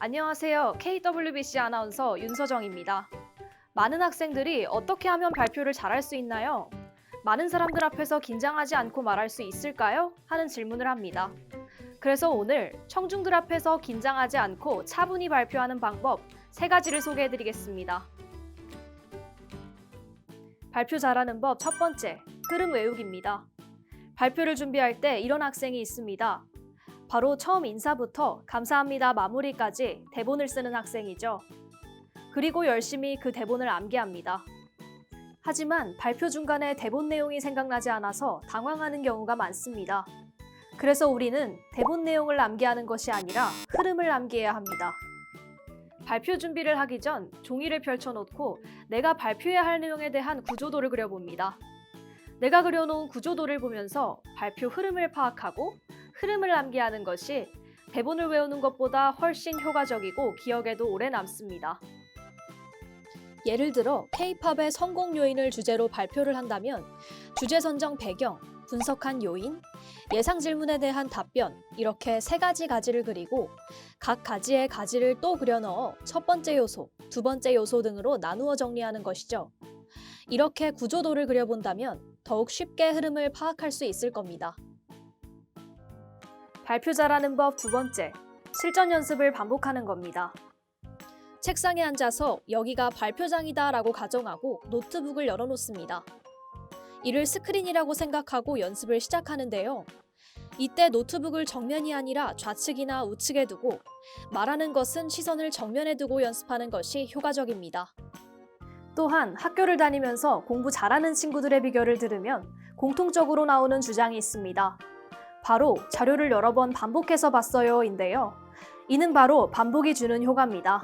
안녕하세요. KWBC 아나운서 윤서정입니다. 많은 학생들이 어떻게 하면 발표를 잘할 수 있나요? 많은 사람들 앞에서 긴장하지 않고 말할 수 있을까요? 하는 질문을 합니다. 그래서 오늘 청중들 앞에서 긴장하지 않고 차분히 발표하는 방법 3가지를 소개해드리겠습니다. 발표 잘하는 법 첫 번째, 흐름 외우기입니다. 발표를 준비할 때 이런 학생이 있습니다. 바로 처음 인사부터 감사합니다 마무리까지 대본을 쓰는 학생이죠. 그리고 열심히 그 대본을 암기합니다. 하지만 발표 중간에 대본 내용이 생각나지 않아서 당황하는 경우가 많습니다. 그래서 우리는 대본 내용을 암기하는 것이 아니라 흐름을 암기해야 합니다. 발표 준비를 하기 전 종이를 펼쳐놓고 내가 발표해야 할 내용에 대한 구조도를 그려봅니다. 내가 그려놓은 구조도를 보면서 발표 흐름을 파악하고 흐름을 암기하는 것이 대본을 외우는 것보다 훨씬 효과적이고 기억에도 오래 남습니다. 예를 들어 K-팝의 성공 요인을 주제로 발표를 한다면 주제 선정 배경, 분석한 요인, 예상 질문에 대한 답변 이렇게 3가지 가지를 그리고 각 가지의 가지를 또 그려 넣어 첫 번째 요소, 두 번째 요소 등으로 나누어 정리하는 것이죠. 이렇게 구조도를 그려본다면 더욱 쉽게 흐름을 파악할 수 있을 겁니다. 발표 잘하는 법 2번째, 실전 연습을 반복하는 겁니다. 책상에 앉아서 여기가 발표장이다 라고 가정하고 노트북을 열어놓습니다. 이를 스크린이라고 생각하고 연습을 시작하는데요. 이때 노트북을 정면이 아니라 좌측이나 우측에 두고 말하는 것은 시선을 정면에 두고 연습하는 것이 효과적입니다. 또한 학교를 다니면서 공부 잘하는 친구들의 비결을 들으면 공통적으로 나오는 주장이 있습니다. 바로 자료를 여러 번 반복해서 봤어요인데요. 이는 바로 반복이 주는 효과입니다.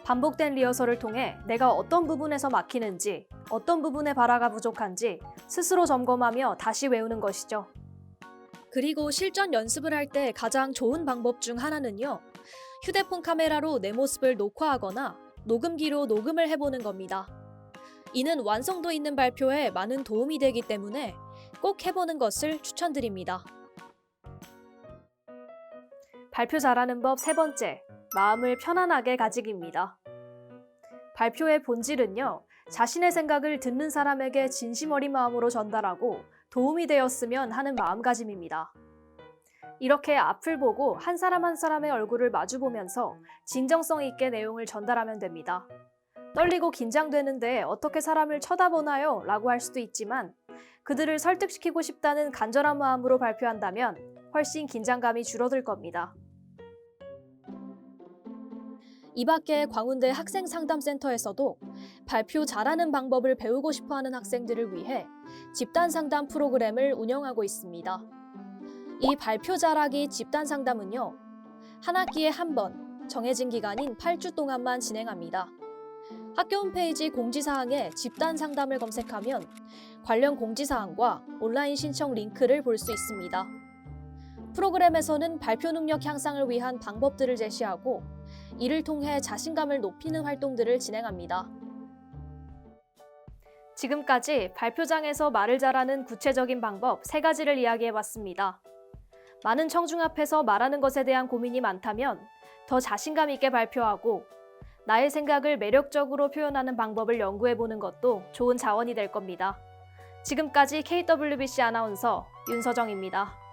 반복된 리허설을 통해 내가 어떤 부분에서 막히는지, 어떤 부분에 발화가 부족한지 스스로 점검하며 다시 외우는 것이죠. 그리고 실전 연습을 할 때 가장 좋은 방법 중 하나는요. 휴대폰 카메라로 내 모습을 녹화하거나 녹음기로 녹음을 해보는 겁니다. 이는 완성도 있는 발표에 많은 도움이 되기 때문에 꼭 해보는 것을 추천드립니다. 발표 잘하는 법 3번째, 마음을 편안하게 가지기입니다. 발표의 본질은요, 자신의 생각을 듣는 사람에게 진심 어린 마음으로 전달하고 도움이 되었으면 하는 마음가짐입니다. 이렇게 앞을 보고 한 사람 한 사람의 얼굴을 마주보면서 진정성 있게 내용을 전달하면 됩니다. 떨리고 긴장되는데 어떻게 사람을 쳐다보나요? 라고 할 수도 있지만 그들을 설득시키고 싶다는 간절한 마음으로 발표한다면 훨씬 긴장감이 줄어들 겁니다. 이 밖에 광운대 학생상담센터에서도 발표 잘하는 방법을 배우고 싶어하는 학생들을 위해 집단상담 프로그램을 운영하고 있습니다. 이 발표 잘하기 집단상담은요, 한 학기에 한 번 정해진 기간인 8주 동안만 진행합니다. 학교 홈페이지 공지사항에 집단상담을 검색하면 관련 공지사항과 온라인 신청 링크를 볼 수 있습니다. 프로그램에서는 발표 능력 향상을 위한 방법들을 제시하고 이를 통해 자신감을 높이는 활동들을 진행합니다. 지금까지 발표장에서 말을 잘하는 구체적인 방법 3가지를 이야기해봤습니다. 많은 청중 앞에서 말하는 것에 대한 고민이 많다면 더 자신감 있게 발표하고 나의 생각을 매력적으로 표현하는 방법을 연구해보는 것도 좋은 자원이 될 겁니다. 지금까지 KWBC 아나운서 윤서정입니다.